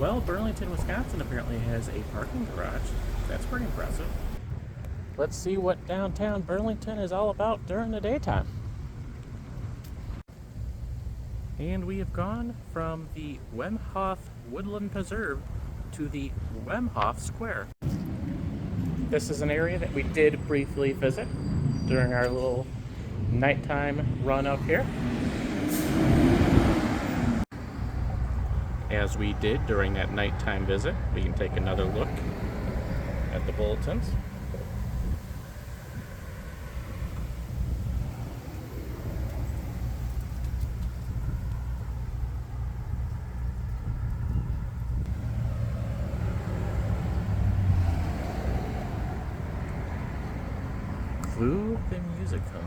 Well, Burlington, Wisconsin apparently has a parking garage. That's pretty impressive. Let's see what downtown Burlington is all about during the daytime. And we have gone from the Wemhoff Woodland Preserve to the Wemhoff Square. This is an area that we did briefly visit during our little nighttime run up here. As we did during that nighttime visit, we can take another look at the bulletins. Clue the musical.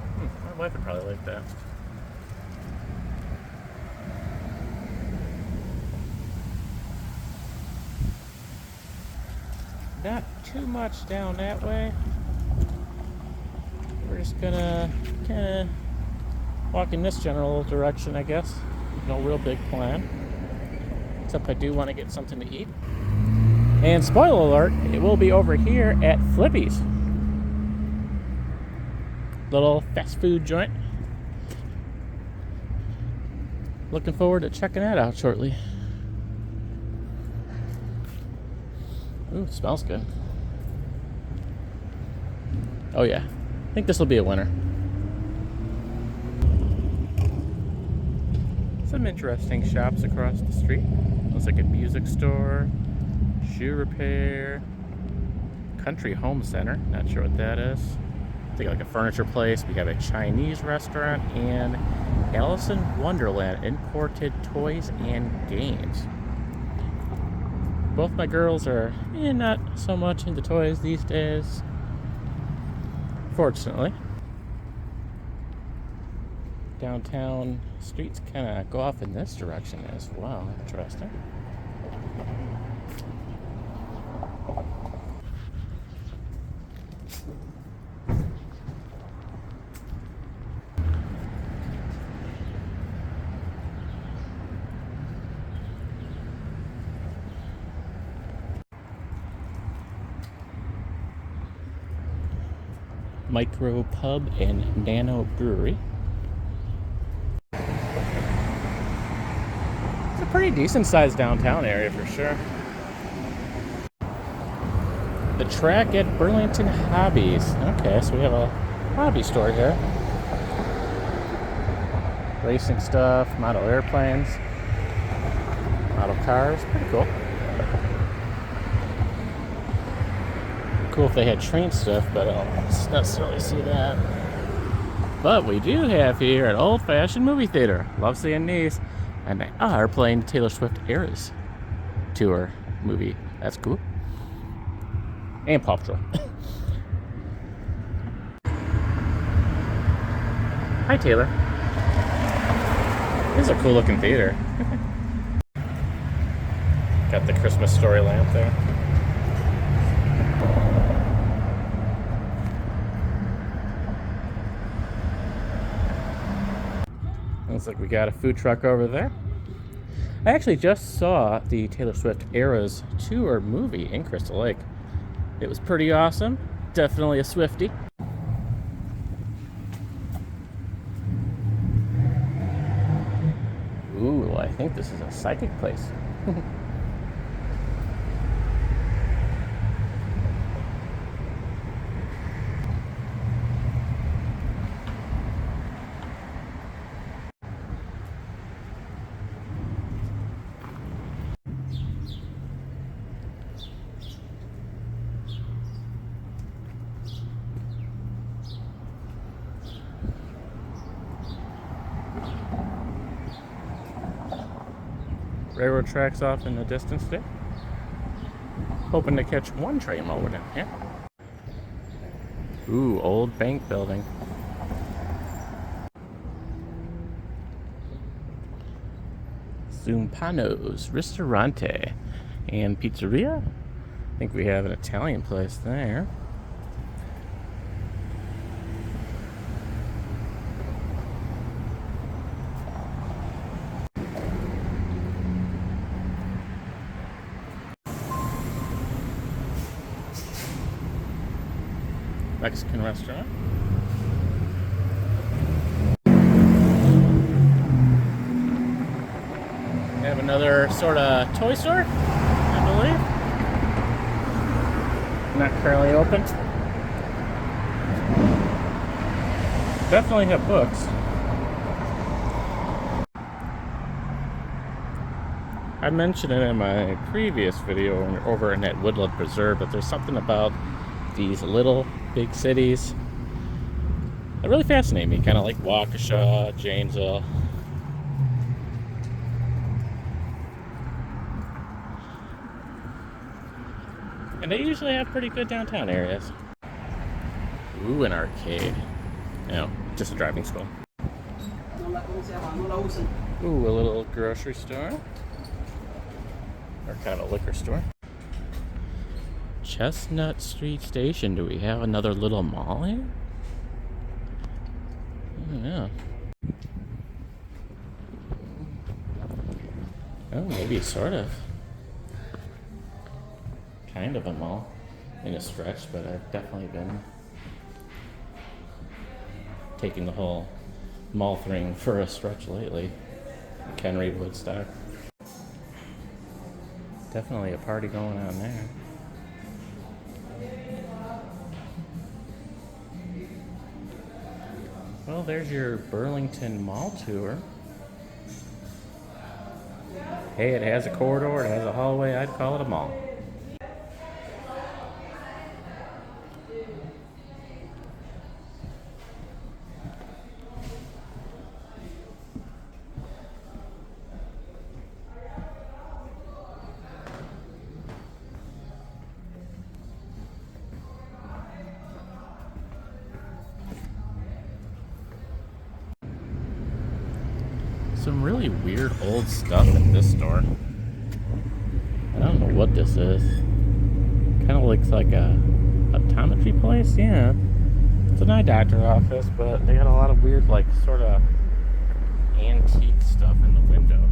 My wife would probably like that. Not too much down that way. We're just gonna kind of walk in this general direction, I guess. No real big plan. Except I do want to get something to eat. And spoiler alert, it will be over here at Flippy's. Little fast food joint. Looking forward to checking that out shortly. Ooh, it smells good. Oh yeah, I think this will be a winner. Some interesting shops across the street. Looks like a music store, shoe repair, country home center. Not sure what that is. I think like a furniture place. We have a Chinese restaurant and Alice in Wonderland imported toys and games. Both my girls are not so much into toys these days, fortunately. Downtown streets kind of go off in this direction as well. Interesting. Micro Pub and Nano Brewery. It's a pretty decent sized downtown area for sure. The track at Burlington Hobbies. Okay, so we have a hobby store here. Racing stuff, model airplanes, model cars, pretty cool. Cool if they had train stuff, but I don't necessarily see that. But we do have here an old-fashioned movie theater. Love seeing these. And they are playing Taylor Swift Eras Tour movie. That's cool. And Paw Patrol. Hi, Taylor. This is a cool looking theater. Got the Christmas Story lamp there. Looks like we got a food truck over there. I actually just saw the Taylor Swift Eras Tour movie in Crystal Lake. It was pretty awesome. Definitely a Swiftie. Ooh, I think this is a psychic place. Railroad tracks off in the distance there. Hoping to catch one train while we're down here. Ooh, old bank building. Zumpano's Ristorante and Pizzeria. I think we have an Italian place there. Mexican restaurant. They have another sort of toy store, I believe. Not currently open. Definitely have books. I mentioned it in my previous video over in that Woodland Preserve, but there's something about these little big cities that really fascinate me, kind of like Waukesha, Janesville. And they usually have pretty good downtown areas. Ooh, an arcade. No, just a driving school. Ooh, a little grocery store. Or kind of a liquor store. Chestnut Street Station. Do we have another little mall here? Yeah. Oh, maybe sort of. Kind of a mall in a stretch, but I've definitely been taking the whole mall thing for a stretch lately. Kenry, Woodstock. Definitely a party going on there. Well, there's your Burlington Mall tour. Hey, it has a corridor, it has a hallway, I'd call it a mall. Some really weird old stuff at this store. I don't know what this is. Kind of looks like a optometry place. Yeah, it's an eye doctor office, but they got a lot of weird, like, sort of antique stuff in the window.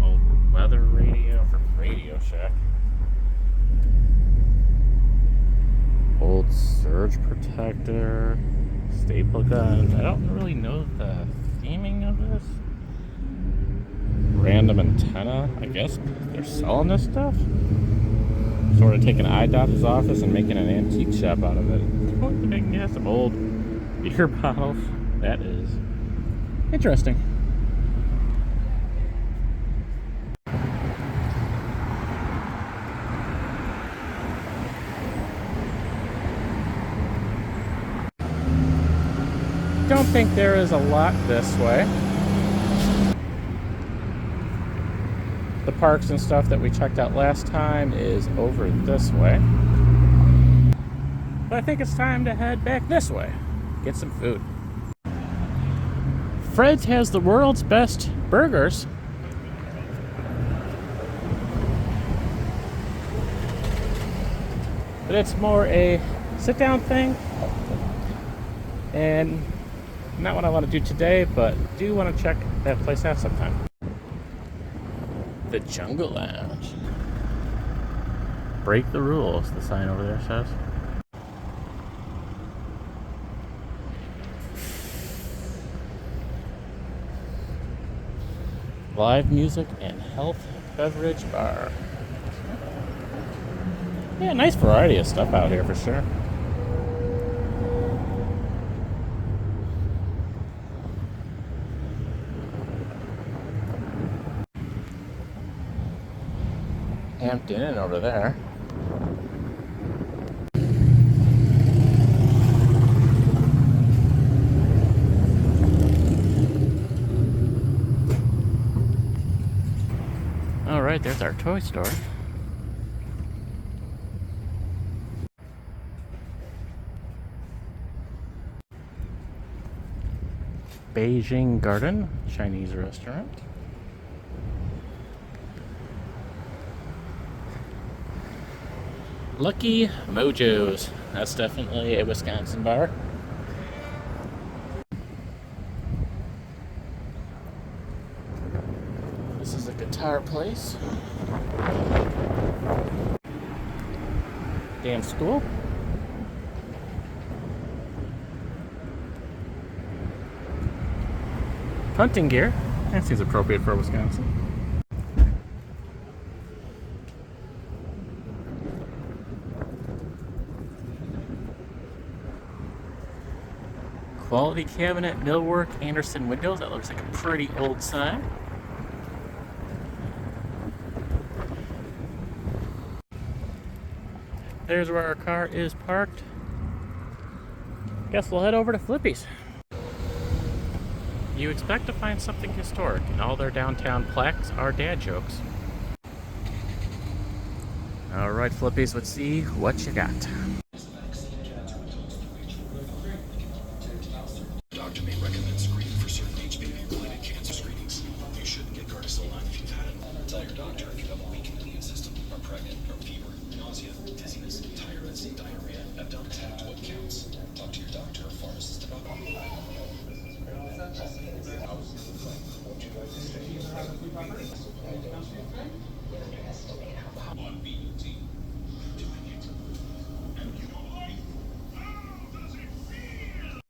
Old weather radio for Radio Shack. Old surge protector, staple guns. I don't really know the theming of this. Random antenna. I guess they're selling this stuff. Sort of taking an eye doctor's office and making an antique shop out of it. I can get some old beer bottles. That is interesting. Don't think there is a lot this way. The parks and stuff that we checked out last time is over this way. But I think it's time to head back this way. Get some food. Fred's has the world's best burgers. But it's more a sit-down thing. And not what I want to do today, but do want to check that place out sometime. The Jungle Lounge. Break the rules, the sign over there says. Live music and health beverage bar. Yeah, nice variety of stuff out here for sure. Hampton Inn over there. All right, there's our toy store. Beijing Garden, Chinese restaurant. Lucky Mojo's. That's definitely a Wisconsin bar. This is a guitar place. Dance school. Hunting gear. That seems appropriate for Wisconsin. Quality cabinet, millwork, Anderson windows. That looks like a pretty old sign. There's where our car is parked. Guess we'll head over to Flippy's. You expect to find something historic, and all their downtown plaques are dad jokes. Alright, Flippies, let's see what you got. Doctor may recommend screening for certain HPV-related cancer screenings. You shouldn't get Gardasil if you've had it. Tell your doctor if you have a weakened immune system, are pregnant, or fever, nausea, dizziness, tiredness, diarrhea, abdominal attack, what counts. Talk to your doctor or pharmacist about it. On BUT. Doing it. And you don't like. How does it feel?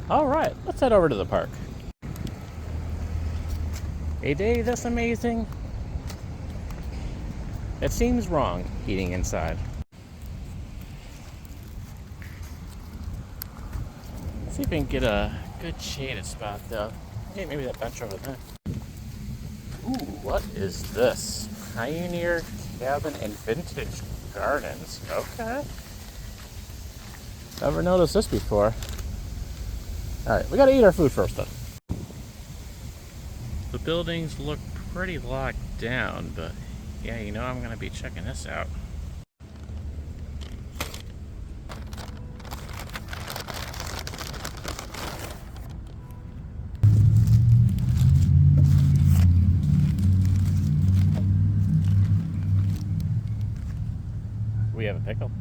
Alright, let's head over to the park. A day this amazing, it seems wrong eating inside. Let's see if we can get a good shaded spot though. Hey, maybe that bench over there. Ooh, what is this? Pioneer Cabin and Vintage Gardens. Okay. Never noticed this before. Alright, we gotta eat our food first though. The buildings look pretty locked down, but yeah, you know I'm gonna be checking this out. We have a pickle.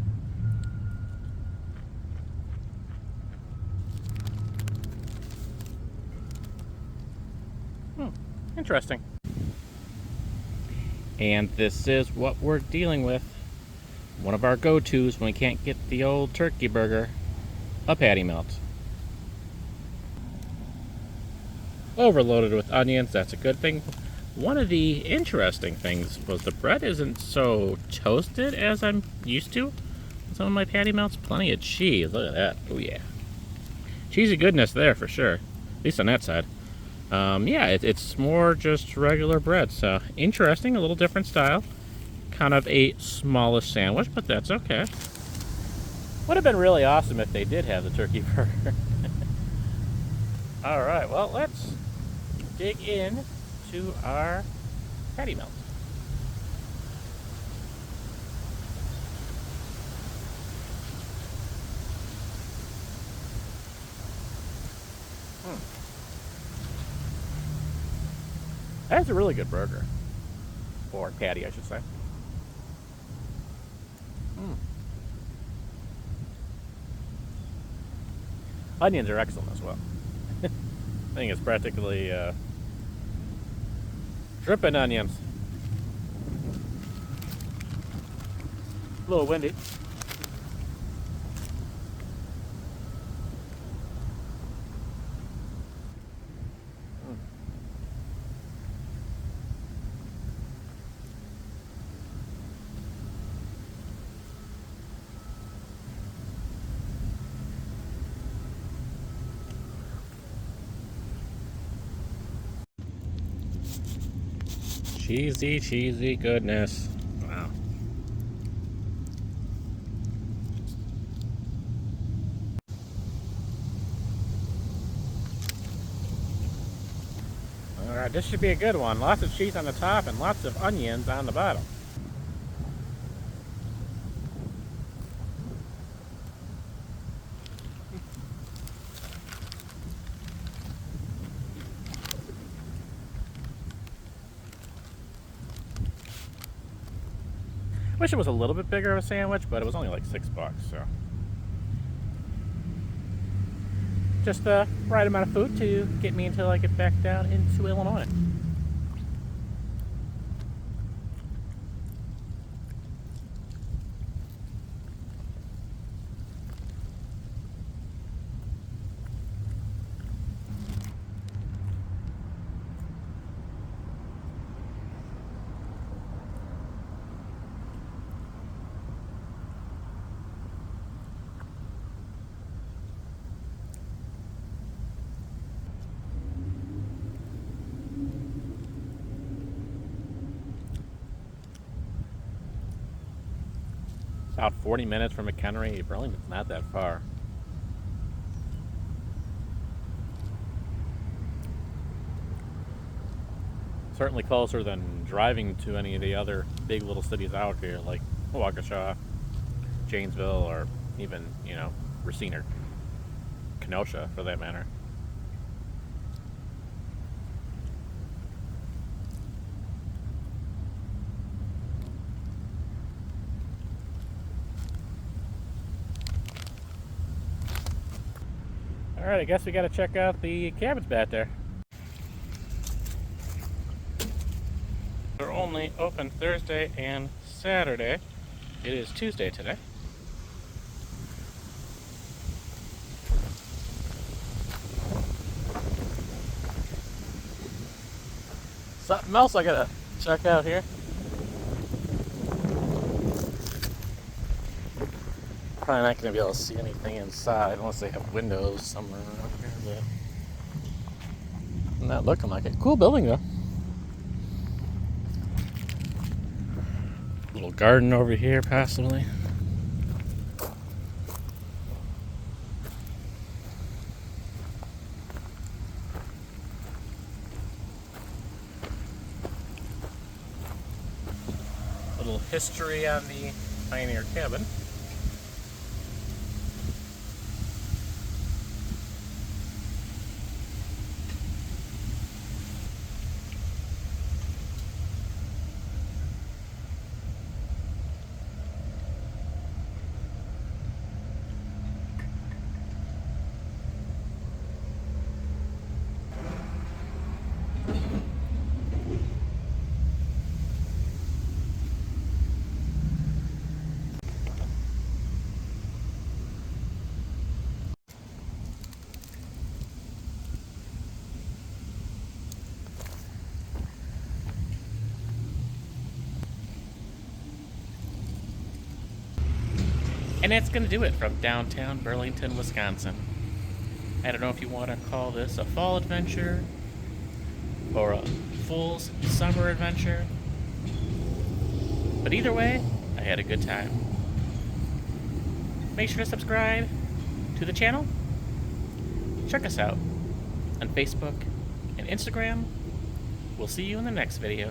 Interesting. And this is what we're dealing with. One of our go-tos when we can't get the old turkey burger, a patty melt. Overloaded with onions, that's a good thing. One of the interesting things was the bread isn't so toasted as I'm used to. Some of my patty melts, plenty of cheese. Look at that. Oh yeah. Cheesy goodness there for sure. At least on that side. Yeah, it's more just regular bread, so interesting, a little different style. Kind of a smallish sandwich, but that's okay. Would have been really awesome if they did have the turkey burger. Alright, well, let's dig in to our patty melt. That's a really good burger. Or patty, I should say. Onions are excellent as well. I think it's practically dripping onions. A little windy. Cheesy, cheesy goodness. Wow. Alright, this should be a good one. Lots of cheese on the top and lots of onions on the bottom. Wish it was a little bit bigger of a sandwich, but it was only like $6, so. Just the right amount of food to get me until I get back down into Illinois. About 40 minutes from McHenry. Burlington's not that far. Certainly closer than driving to any of the other big little cities out here, like Waukesha, Janesville, or even, Racine or Kenosha, for that matter. Alright, I guess we gotta check out the cabins back there. They're only open Thursday and Saturday. It is Tuesday today. Something else I gotta check out here. Probably not going to be able to see anything inside unless they have windows somewhere around here. But not looking like it. Cool building though. Little garden over here, possibly. Little history on the Pioneer cabin. And that's going to do it from downtown Burlington, Wisconsin. I don't know if you want to call this a fall adventure or a full summer adventure, but either way, I had a good time. Make sure to subscribe to the channel. Check us out on Facebook and Instagram. We'll see you in the next video.